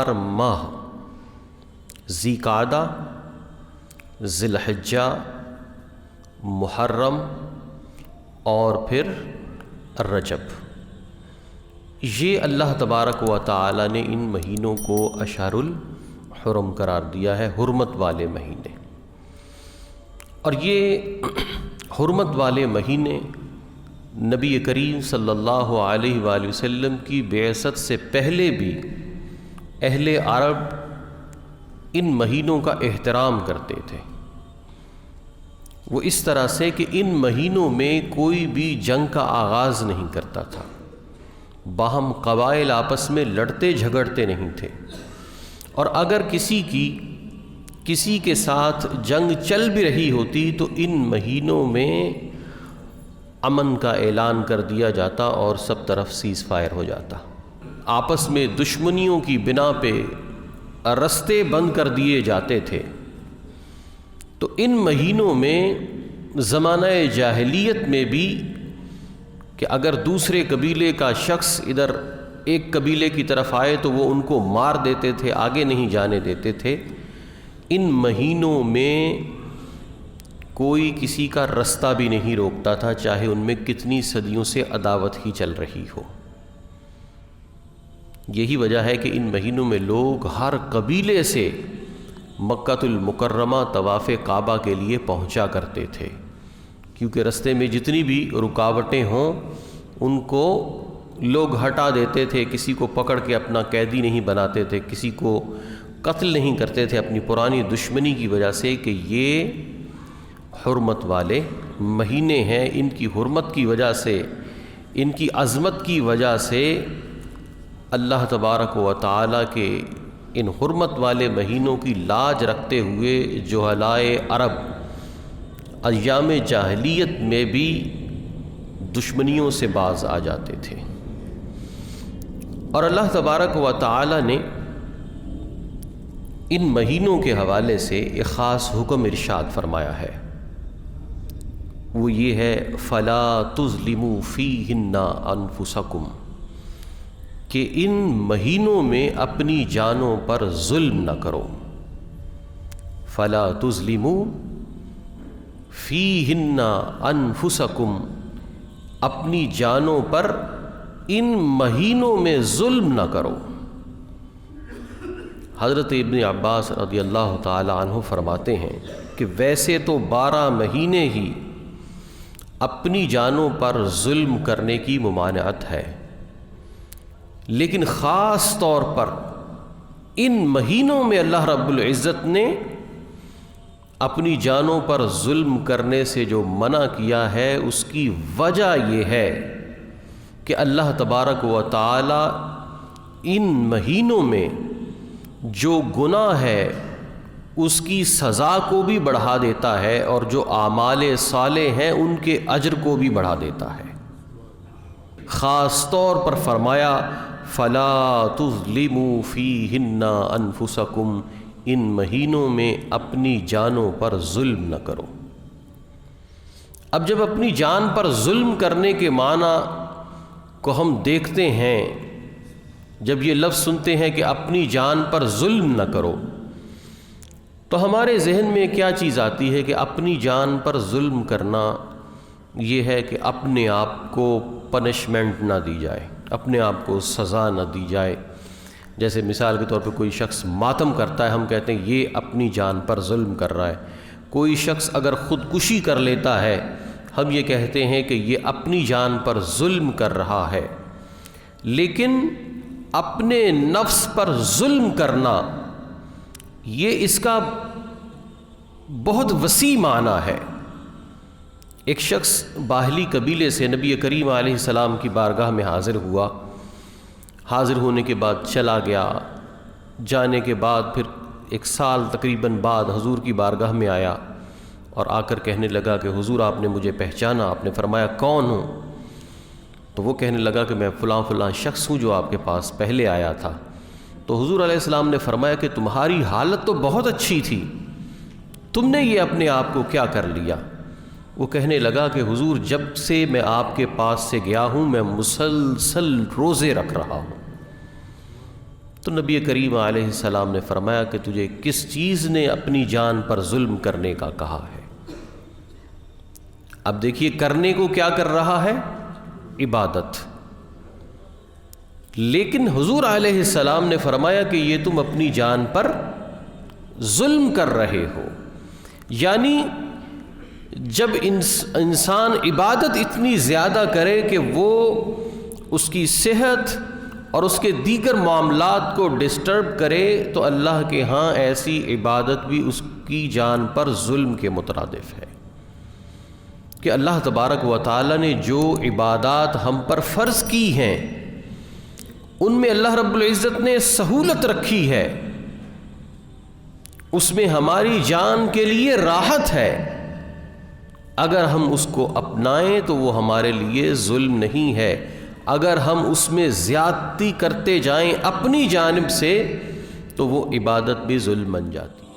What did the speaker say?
4 ماہ ذی قعدہ، ذی الحجہ، محرم اور پھر رجب، یہ اللہ تبارک و تعالی نے ان مہینوں کو اشہر الحرم قرار دیا ہے، حرمت والے مہینے۔ اور یہ حرمت والے مہینے نبی کریم صلی اللہ علیہ وآلہ وسلم کی بعثت سے پہلے بھی اہل عرب ان مہینوں کا احترام کرتے تھے، وہ اس طرح سے کہ ان مہینوں میں کوئی بھی جنگ کا آغاز نہیں کرتا تھا، باہم قبائل آپس میں لڑتے جھگڑتے نہیں تھے، اور اگر کسی کے ساتھ جنگ چل بھی رہی ہوتی تو ان مہینوں میں امن کا اعلان کر دیا جاتا اور سب طرف سیز فائر ہو جاتا۔ آپس میں دشمنیوں کی بنا پہ رستے بند کر دیے جاتے تھے۔ تو ان مہینوں میں زمانہ جاہلیت میں بھی کہ اگر دوسرے قبیلے کا شخص ادھر ایک قبیلے کی طرف آئے تو وہ ان کو مار دیتے تھے، آگے نہیں جانے دیتے تھے۔ ان مہینوں میں کوئی کسی کا رستہ بھی نہیں روکتا تھا، چاہے ان میں کتنی صدیوں سے عداوت ہی چل رہی ہو۔ یہی وجہ ہے کہ ان مہینوں میں لوگ ہر قبیلے سے مکہ المکرمہ طواف کعبہ کے لیے پہنچا کرتے تھے، کیونکہ رستے میں جتنی بھی رکاوٹیں ہوں ان کو لوگ ہٹا دیتے تھے، کسی کو پکڑ کے اپنا قیدی نہیں بناتے تھے، کسی کو قتل نہیں کرتے تھے اپنی پرانی دشمنی کی وجہ سے کہ یہ حرمت والے مہینے ہیں، ان کی حرمت کی وجہ سے، ان کی عظمت کی وجہ سے اللہ تبارک و تعالیٰ کے ان حرمت والے مہینوں کی لاج رکھتے ہوئے جہلائے عرب ایام جاہلیت میں بھی دشمنیوں سے باز آ جاتے تھے۔ اور اللہ تبارک و تعالیٰ نے ان مہینوں کے حوالے سے ایک خاص حکم ارشاد فرمایا ہے، وہ یہ ہے فَلَا تُظْلِمُوا فِيهِنَّ أَنفُسَكُمْ، کہ ان مہینوں میں اپنی جانوں پر ظلم نہ کرو۔ فَلَا تُظْلِمُوا فِيهِنَّ أَنفُسَكُمْ، اپنی جانوں پر ان مہینوں میں ظلم نہ کرو۔ حضرت ابن عباس رضی اللہ تعالی عنہ فرماتے ہیں کہ ویسے تو 12 مہینے ہی اپنی جانوں پر ظلم کرنے کی ممانعت ہے، لیکن خاص طور پر ان مہینوں میں اللہ رب العزت نے اپنی جانوں پر ظلم کرنے سے جو منع کیا ہے، اس کی وجہ یہ ہے کہ اللہ تبارک و تعالی ان مہینوں میں جو گناہ ہے اس کی سزا کو بھی بڑھا دیتا ہے، اور جو اعمال صالح ہیں ان کے اجر کو بھی بڑھا دیتا ہے۔ خاص طور پر فرمایا فَلَا تُظْلِمُوا فِيهِنَّ أَنفُسَكُمْ، ان مہینوں میں اپنی جانوں پر ظلم نہ کرو۔ اب جب اپنی جان پر ظلم کرنے کے معنی کو ہم دیکھتے ہیں، جب یہ لفظ سنتے ہیں کہ اپنی جان پر ظلم نہ کرو، تو ہمارے ذہن میں کیا چیز آتی ہے کہ اپنی جان پر ظلم کرنا یہ ہے کہ اپنے آپ کو پنشمنٹ نہ دی جائے، اپنے آپ کو سزا نہ دی جائے۔ جیسے مثال کے طور پہ کوئی شخص ماتم کرتا ہے، ہم کہتے ہیں یہ اپنی جان پر ظلم کر رہا ہے۔ کوئی شخص اگر خودکشی کر لیتا ہے، ہم یہ کہتے ہیں کہ یہ اپنی جان پر ظلم کر رہا ہے۔ لیکن اپنے نفس پر ظلم کرنا، یہ اس کا بہت وسیع معنی ہے۔ ایک شخص باہلی قبیلے سے نبی کریم علیہ السلام کی بارگاہ میں حاضر ہوا، حاضر ہونے کے بعد چلا گیا، جانے کے بعد پھر 1 سال تقریباً بعد حضور کی بارگاہ میں آیا اور آ کر کہنے لگا کہ حضور آپ نے مجھے پہچانا؟ آپ نے فرمایا کون ہوں؟ تو وہ کہنے لگا کہ میں فلاں فلاں شخص ہوں جو آپ کے پاس پہلے آیا تھا۔ تو حضور علیہ السلام نے فرمایا کہ تمہاری حالت تو بہت اچھی تھی، تم نے یہ اپنے آپ کو کیا کر لیا؟ وہ کہنے لگا کہ حضور جب سے میں آپ کے پاس سے گیا ہوں میں مسلسل روزے رکھ رہا ہوں، تو نبی کریم علیہ السلام نے فرمایا کہ تجھے کس چیز نے اپنی جان پر ظلم کرنے کا کہا ہے؟ اب دیکھیے کرنے کو کیا کر رہا ہے؟ عبادت. لیکن حضور علیہ السلام نے فرمایا کہ یہ تم اپنی جان پر ظلم کر رہے ہو. یعنی جب انسان عبادت اتنی زیادہ کرے کہ وہ اس کی صحت اور اس کے دیگر معاملات کو ڈسٹرب کرے تو اللہ کے ہاں ایسی عبادت بھی اس کی جان پر ظلم کے مترادف ہے. کہ اللہ تبارک و تعالی نے جو عبادات ہم پر فرض کی ہیں ان میں اللہ رب العزت نے سہولت رکھی ہے، اس میں ہماری جان کے لیے راحت ہے. اگر ہم اس کو اپنائیں تو وہ ہمارے لیے ظلم نہیں ہے. اگر ہم اس میں زیادتی کرتے جائیں اپنی جانب سے تو وہ عبادت بھی ظلم بن جاتی ہے.